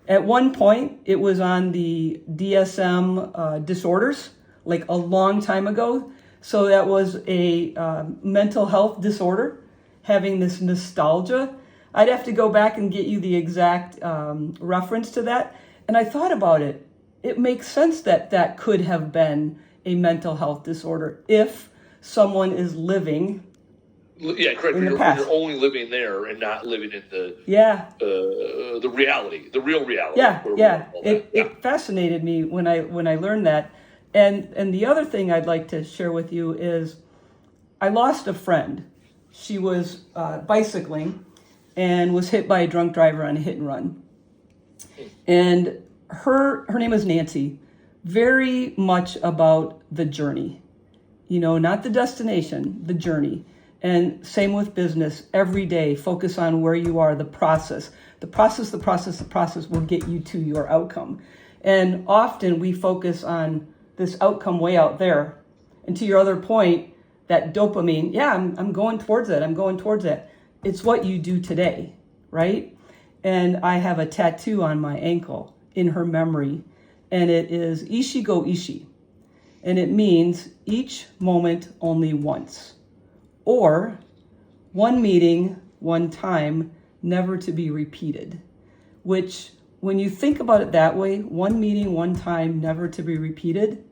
at one point it was on the DSM disorders, like a long time ago. So that was a mental health disorder, having this nostalgia. I'd have to go back and get you the exact reference to that. And I thought about it. It makes sense that that could have been a mental health disorder if someone is living. Yeah, correct. When you're only living there and not living in the reality, the real reality. It fascinated me when I learned that. And the other thing I'd like to share with you is I lost a friend. She was bicycling and was hit by a drunk driver on a hit and run. And her name is Nancy. Very much about the journey, you know, not the destination, the journey. And same with business. Every day, focus on where you are, the process. The process will get you to your outcome. And often we focus on this outcome way out there. And to your other point, that dopamine, I'm going towards that. It's what you do today, right? And I have a tattoo on my ankle in her memory, and it is Ishi go Ishi. And it means each moment only once, or one meeting, one time, never to be repeated. Which, when you think about it that way, one meeting, one time, never to be repeated,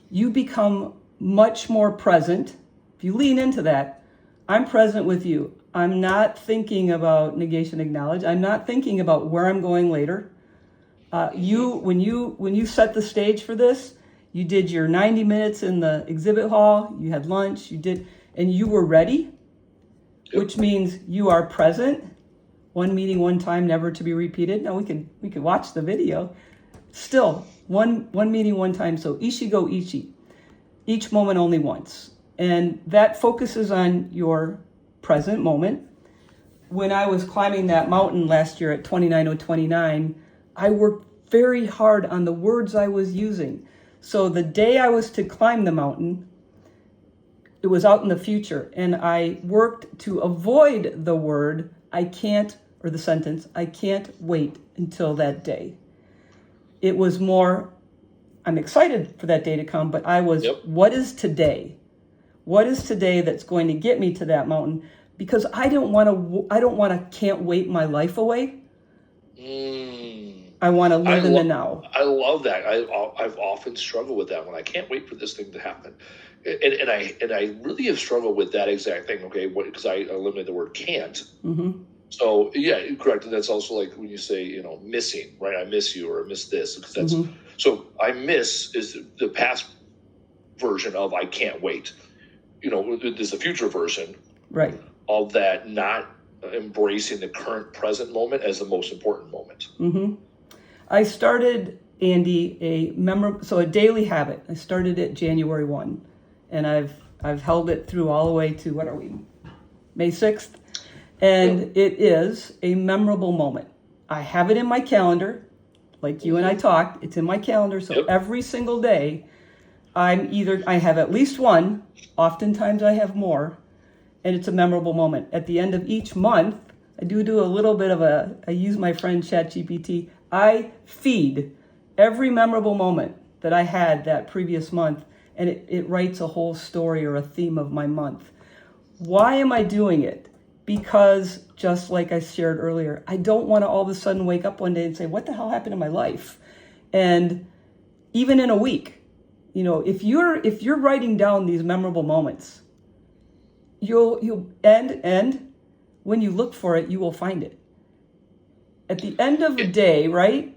you become much more present. If you lean into that, I'm present with you. I'm not thinking about negation, acknowledge. I'm not thinking about where I'm going later. When you set the stage for this, you did your 90 minutes in the exhibit hall, you had lunch, and you were ready, which means you are present. One meeting, one time, never to be repeated. Now we could watch the video. Still, one meeting, one time. So Ishi go Ishi. Each moment only once. And that focuses on your present moment. When I was climbing that mountain last year at 29029, I worked very hard on the words I was using. So the day I was to climb the mountain, it was out in the future, and I worked to avoid the word I can't, or the sentence, I can't wait until that day. It was more, I'm excited for that day to come, but I was, what is today? What is today that's going to get me to that mountain? Because I don't want to can't wait my life away. I want to live in the now. I love that. I've often struggled with that when I can't wait for this thing to happen. And I really have struggled with that exact thing, okay, because I eliminated the word can't. Mm-hmm. So, yeah, correct. And that's also like when you say, you know, missing, right? I miss you, or I miss this. Because that's, so I miss is the past version of I can't wait. You know, there's a future version of that, not embracing the current present moment as the most important moment. Mm-hmm. I started, Andy, a daily habit. I started it January 1, and I've held it through all the way to, what are we, May 6th? And it is a memorable moment. I have it in my calendar, like you and I talked, it's in my calendar, so every single day, I have at least one, oftentimes I have more, and it's a memorable moment. At the end of each month, I do a little bit of I use my friend ChatGPT. I feed every memorable moment that I had that previous month, and it writes a whole story or a theme of my month. Why am I doing it? Because just like I shared earlier, I don't want to all of a sudden wake up one day and say, what the hell happened in my life? And even in a week, if you're writing down these memorable moments, you'll and when you look for it, you will find it. At the end of the day, right?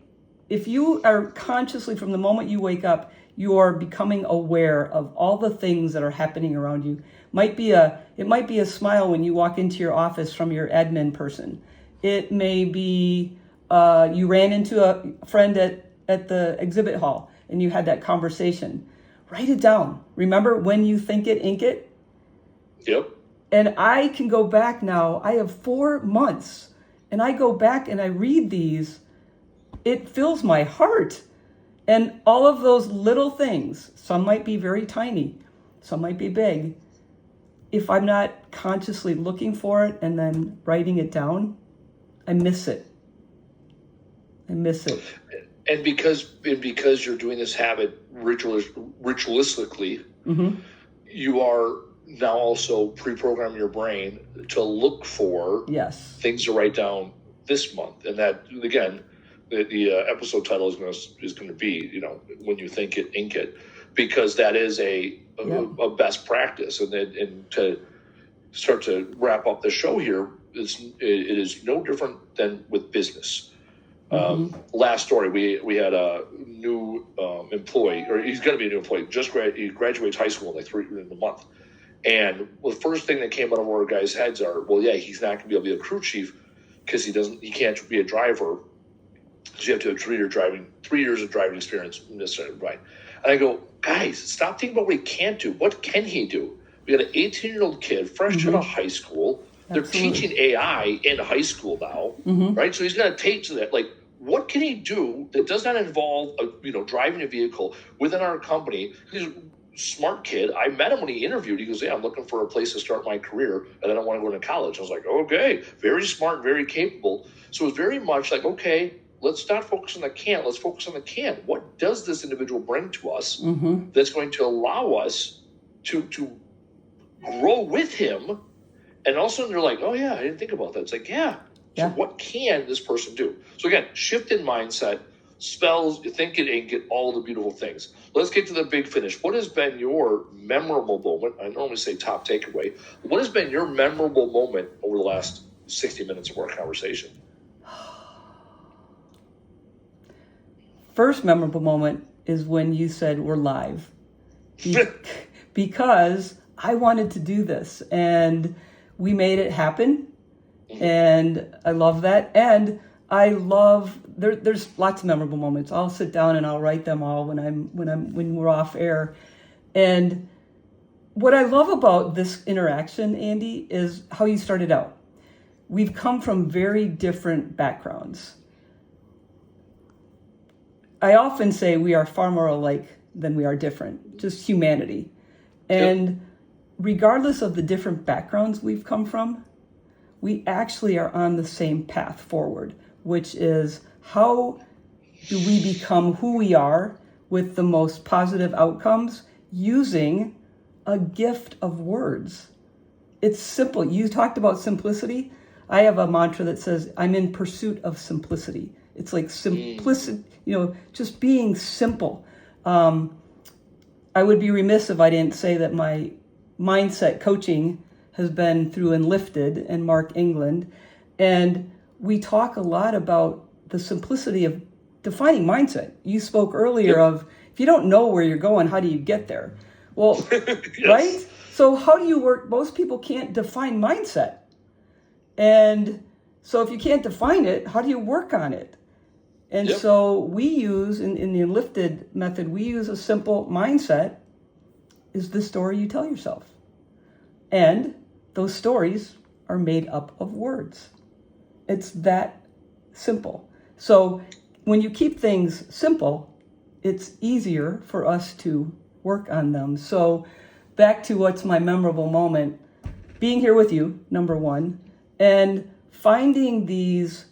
If you are consciously, from the moment you wake up, you are becoming aware of all the things that are happening around you. It might be a smile when you walk into your office from your admin person. It may be you ran into a friend at the exhibit hall and you had that conversation. Write it down. Remember, when you think it, ink it. Yep. And I can go back now. I have 4 months, and I go back and I read these. It fills my heart. And all of those little things, some might be very tiny, some might be big. If I'm not consciously looking for it and then writing it down, I miss it. And because you're doing this habit ritualistically, you are now also pre-programming your brain to look for things to write down this month. And that, again, the episode title is going to be, when you think it, ink it, because that is a best practice. And to start to wrap up the show here, it is no different than with business. Last story, we had a new employee, or he's going to be a new employee. He graduates high school in a month. And the first thing that came out of our guys' heads are, he's not going to be able to be a crew chief because he can't be a driver. So you have to have 3 years of driving experience. Right. And I go, guys, stop thinking about what he can't do. What can he do? We got an 18-year-old kid, fresh out of high school. They're teaching AI in high school now, right? So he's going to take to that. Like, what can he do that does not involve, driving a vehicle within our company? He's a smart kid. I met him when he interviewed. He goes, I'm looking for a place to start my career, and I don't want to go into college. I was like, okay, very smart, very capable. So it was very much like, okay, let's not focus on the can't. Let's focus on the can. What does this individual bring to us that's going to allow us to grow with him? And also they're like, oh, yeah, I didn't think about that. It's like, So what can this person do? So again, shift in mindset, spells, think it, ink it, all the beautiful things. Let's get to the big finish. What has been your memorable moment? I normally say top takeaway. What has been your memorable moment over the last 60 minutes of our conversation? First memorable moment is when you said we're live. Because I wanted to do this and we made it happen. And I love that. And I love there's lots of memorable moments. I'll sit down and I'll write them all when we're off air. And what I love about this interaction, Andy, is how you started out. We've come from very different backgrounds. I often say we are far more alike than we are different, just humanity. And regardless of the different backgrounds we've come from, we actually are on the same path forward, which is how do we become who we are with the most positive outcomes using a gift of words. It's simple. You talked about simplicity. I have a mantra that says, I'm in pursuit of simplicity. It's like simplicity, just being simple. I would be remiss if I didn't say that my mindset coaching has been through Enlifted and Mark England. And we talk a lot about the simplicity of defining mindset. You spoke earlier of, if you don't know where you're going, how do you get there? Well, right? So how do you work? Most people can't define mindset. And so if you can't define it, how do you work on it? And so we use, in the Enlifted method, we use a simple mindset is the story you tell yourself. And those stories are made up of words. It's that simple. So when you keep things simple, it's easier for us to work on them. So back to what's my memorable moment, being here with you, number one, and finding these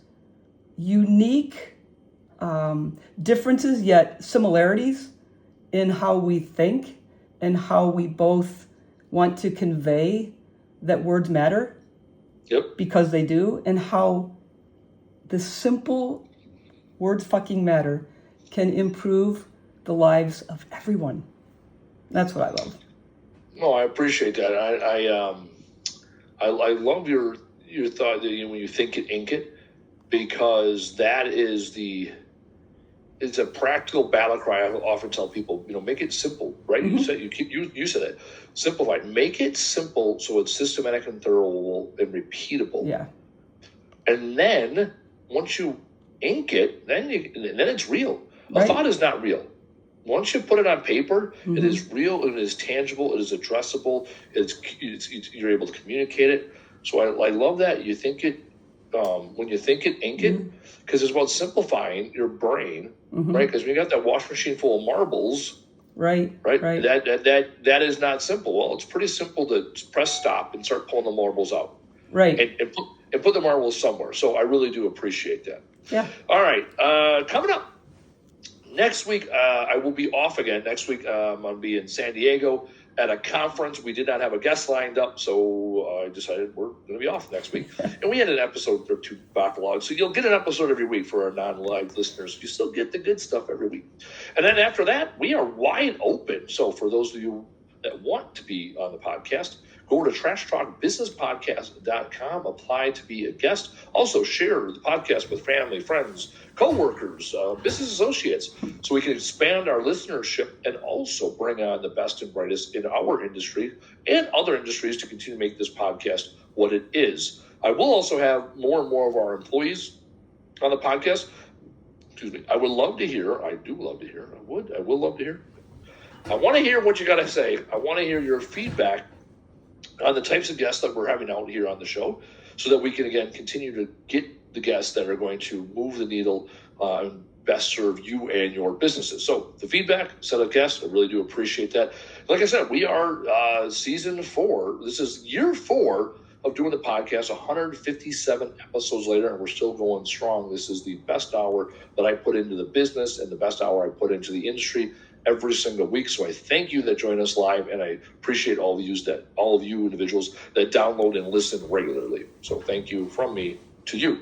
unique differences yet similarities in how we think and how we both want to convey that words matter. Yep. Because they do, and how the simple words fucking matter can improve the lives of everyone. That's what I love. No, I appreciate that. I love your thought that when you think it, ink it, because that is it's a practical battle cry. I often tell people, make it simple, right? Mm-hmm. You said it, simplify. Make it simple so it's systematic and thorough and repeatable. Yeah. And then once you ink it, then it's real. Right. A thought is not real. Once you put it on paper, mm-hmm. It is real, it is tangible, it is addressable, you're able to communicate it. So I love that. You think it, when you think it, ink mm-hmm. it, because it's about simplifying your brain, mm-hmm. right? Because when you got that wash machine full of marbles, right? That is not simple. Well, it's pretty simple to press stop and start pulling the marbles out, right? And put the marbles somewhere. So I really do appreciate that. Yeah. All right, coming up. Next week, I will be off again. Next week, I'm going to be in San Diego at a conference. We did not have a guest lined up, so I decided we're going to be off next week. And we had an episode or two backlogged, so you'll get an episode every week for our non-live listeners. You still get the good stuff every week. And then after that, we are wide open. So for those of you that want to be on the podcast, go to trashtalkbusinesspodcast.com, apply to be a guest. Also share the podcast with family, friends, co-workers, business associates, so we can expand our listenership and also bring on the best and brightest in our industry and other industries to continue to make this podcast what it is. I will also have more and more of our employees on the podcast. Excuse me. I would love to hear. I do love to hear. I will love to hear. I want to hear what you got to say. I want to hear your feedback on the types of guests that we're having out here on the show, so that we can, again, continue to get the guests that are going to move the needle and best serve you and your businesses. So the feedback, set of guests, I really do appreciate that. Like I said, we are season 4. This is year 4 of doing the podcast, 157 episodes later, and we're still going strong. This is the best hour that I put into the business and the best hour I put into the industry every single week. So I thank you that join us live, and I appreciate all of you individuals that download and listen regularly. So thank you from me to you.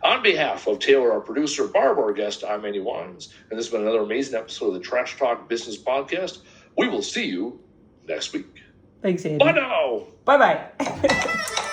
On behalf of Taylor, our producer, Barb, our guest, I'm Andy Weins, and this has been another amazing episode of the Trash Talk Business Podcast. We will see you next week. Thanks, Andy. Bye now. Bye-bye.